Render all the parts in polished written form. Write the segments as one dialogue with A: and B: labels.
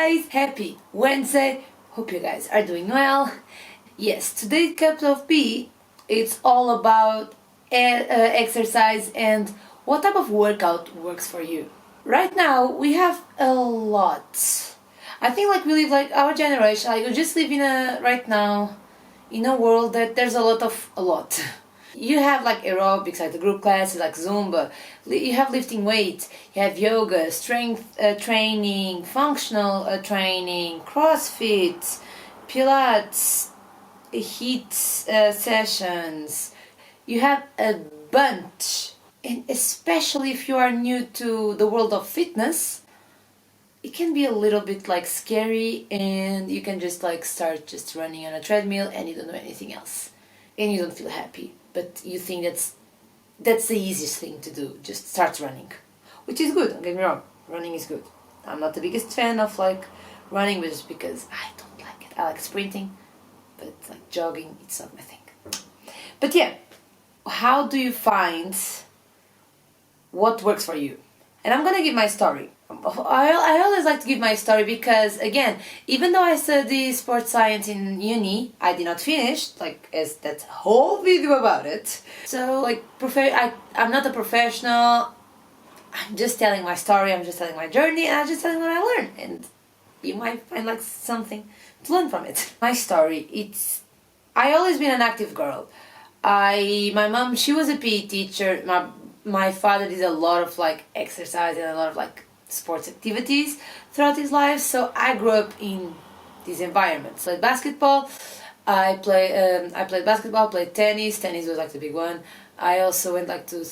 A: guys! Happy Wednesday! Hope you guys are doing well. Yes, today's cup of tea, it's all about exercise and what type of workout works for you. Right now, we have a lot. I think like we live like our generation, like we just live in a right now in a world that there's a lot. You have like aerobics, like the group classes, like Zumba. You have lifting weights. You have yoga, strength training, functional training, CrossFit, Pilates, heat sessions. You have a bunch, and especially if you are new to the world of fitness, it can be a little bit like scary, and you can just like start just running on a treadmill and you don't do anything else, and you don't feel happy. But you think that's the easiest thing to do. Just start running, which is good. Don't get me wrong, running is good. I'm not the biggest fan of like running, but just because I don't like it. I like sprinting, but like jogging, it's not my thing. But yeah, how do you find what works for you? And I'm gonna give my story. I always like to give my story because, again, even though I study sports science in uni, I did not finish, like, as that whole video about it. So, like, I'm not a professional. I'm just telling my story, I'm just telling my journey, and I'm just telling what I learned. And you might find, like, something to learn from it. My story, I always been an active girl. My mom, she was a PE teacher. My father did a lot of like exercise and a lot of like sports activities throughout his life, so I grew up in this environment. So basketball, I played basketball, played tennis. Tennis was like the big one. I also went like to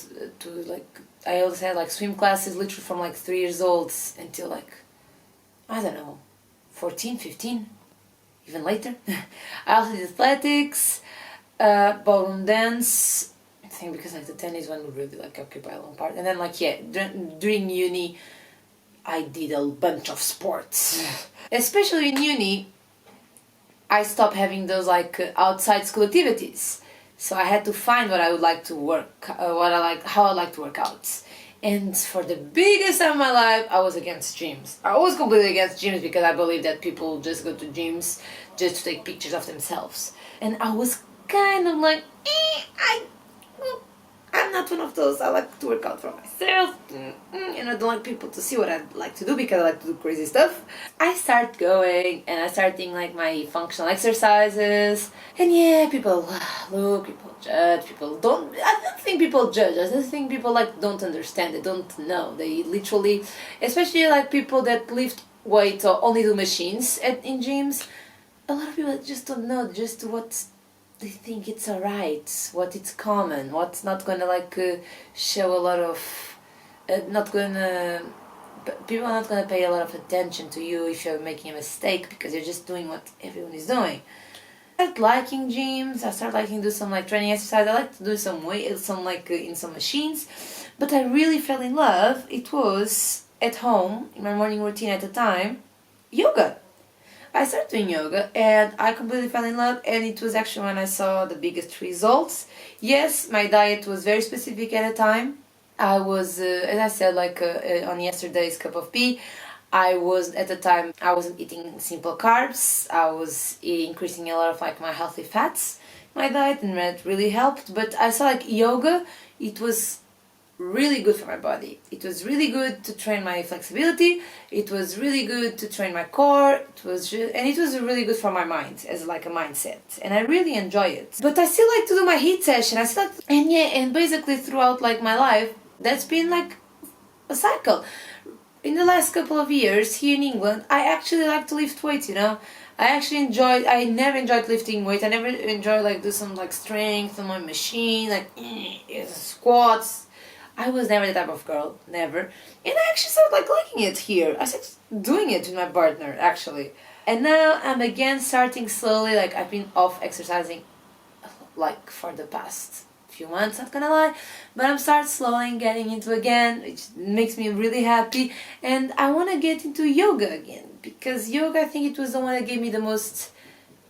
A: like I also had like swim classes literally from like 3 years old until like I don't know 14, 15, even later. I also did athletics, ballroom dance. I think because like the tennis one would really like occupy a long part, and then like yeah, during uni I did a bunch of sports. Especially in uni, I stopped having those like outside school activities, so I had to find what I would like to how I like to work out. And for the biggest time of my life, I was against gyms. I was completely against gyms because I believe that people just go to gyms just to take pictures of themselves, and I was kind of like, I'm not one of those. I like to work out for myself, and I don't like people to see what I like to do because I like to do crazy stuff. I start going and I start doing like my functional exercises, and yeah, people look, people judge, people don't. I don't think people judge. I just think people like don't understand. They don't know. They literally, especially like people that lift weights or only do machines in gyms. A lot of people just don't know just what they think it's alright, what it's common, what's not gonna like show a lot of, people are not gonna pay a lot of attention to you if you're making a mistake because you're just doing what everyone is doing. I started liking gyms. I started liking to do some like training exercise. I like to do some weight, some like in some machines, but I really fell in love. It was at home in my morning routine at the time, yoga. I started doing yoga and I completely fell in love, and it was actually when I saw the biggest results. Yes, my diet was very specific at the time. I was, as I said, like on yesterday's cup of tea, at the time, I wasn't eating simple carbs. I was increasing a lot of like my healthy fats in my diet, and that really helped. But I saw like yoga, it was really good for my body. It was really good to train my flexibility. It was really good to train my core. It was really good for my mind as like a mindset, and I really enjoy it. But I still like to do my heat session. And basically throughout like my life, that's been like a cycle. In the last couple of years here in England, I actually like to lift weights. I never enjoyed lifting weight. I never enjoyed like do some like strength on my machine, like squats. I was never the type of girl, never. And I actually started like liking it here. I started doing it with my partner, actually. And now I'm again starting slowly, like I've been off exercising like for the past few months, not gonna lie. But I'm start slowly getting into again, which makes me really happy. And I wanna get into yoga again, because yoga, I think it was the one that gave me the most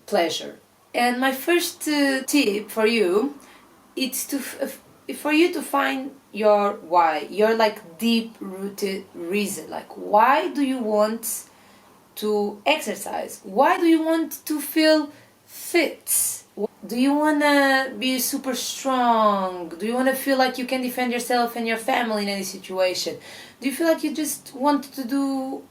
A: pleasure. And my first tip for you, it's for you to find your why, your like deep rooted reason. Like, why do you want to exercise? Why do you want to feel fit? Do you want to be super strong? Do you want to feel like you can defend yourself and your family in any situation? Do you feel like you just want to do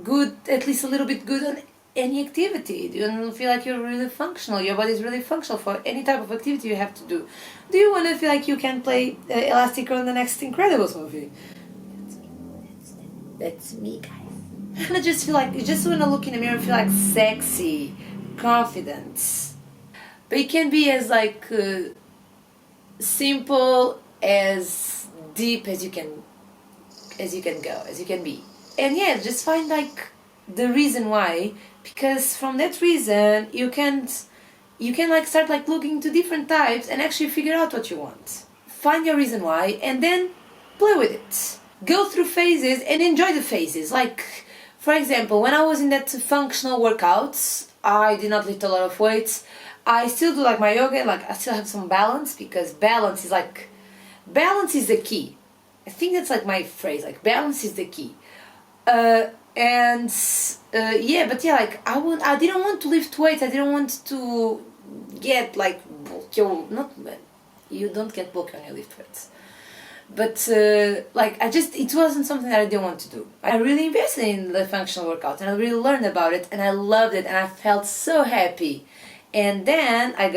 A: good, at least a little bit good on any activity? Do you feel like you're really functional? Your body is really functional for any type of activity you have to do? Do you want to feel like you can play Elastic Girl in the next Incredibles movie? That's me, guys. And I just feel like you just want to look in the mirror and feel like sexy, confident. But it can be as like simple, as deep as you can go, as you can be. And yeah, just find like the reason why, because from that reason you can like start like looking to different types and actually figure out what you want. Find your reason why and then play with it. Go through phases and enjoy the phases. Like, for example, when I was in that functional workouts, I did not lift a lot of weights. I still do like my yoga, like I still have some balance, because balance is the key. I think that's like my phrase, like balance is the key. Yeah, but yeah, like I didn't want to lift weights. I didn't want to get like bulky. You don't get bulky when you lift weights. But like it wasn't something that I didn't want to do. I really invested in the functional workout and I really learned about it and I loved it and I felt so happy. And then I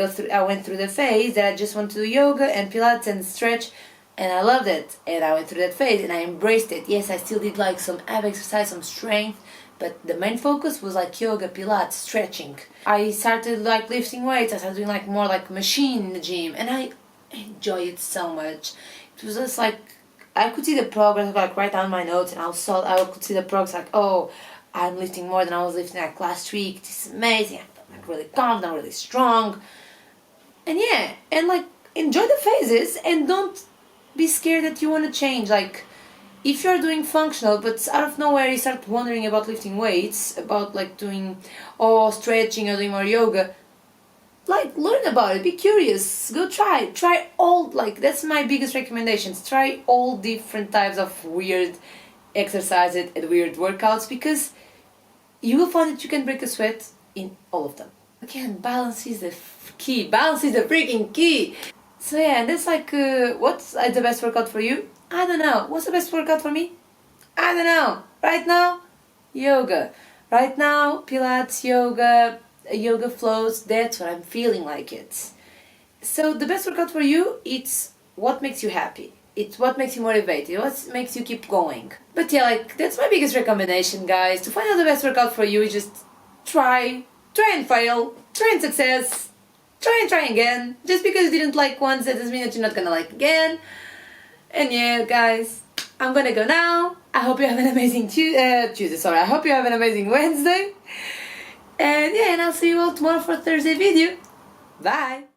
A: went through the phase that I just wanted to do yoga and Pilates and stretch, and I loved it. And I went through that phase and I embraced it. Yes, I still did like some ab exercise, some strength, but the main focus was like yoga, Pilates, stretching. I started like lifting weights. I started doing like more like machine in the gym, and I enjoy it so much. It was just like I could see the progress. Like write down my notes, and I could see the progress. Like, oh, I'm lifting more than I was lifting like last week. This is amazing. I'm like really confident, really strong, and yeah, and like enjoy the phases and don't be scared that you want to change. Like, if you're doing functional, but out of nowhere you start wondering about lifting weights, about like doing stretching or doing more yoga, like learn about it, be curious, go try all, like that's my biggest recommendations. Try all different types of weird exercises and weird workouts, because you will find that you can break a sweat in all of them. Again, balance is the key. Balance is the freaking key. So yeah, and that's like what's the best workout for you? I don't know. What's the best workout for me? I don't know. Right now, yoga. Right now, Pilates, yoga flows. That's what I'm feeling like it. So the best workout for you, it's what makes you happy. It's what makes you motivated. What makes you keep going. But yeah, like that's my biggest recommendation, guys. To find out the best workout for you, is just try and fail, try and success, try again. Just because you didn't like once, that doesn't mean that you're not gonna like again. And yeah, guys, I'm gonna go now. I hope you have an amazing Tuesday. Sorry, I hope you have an amazing Wednesday. And yeah, and I'll see you all tomorrow for Thursday video. Bye.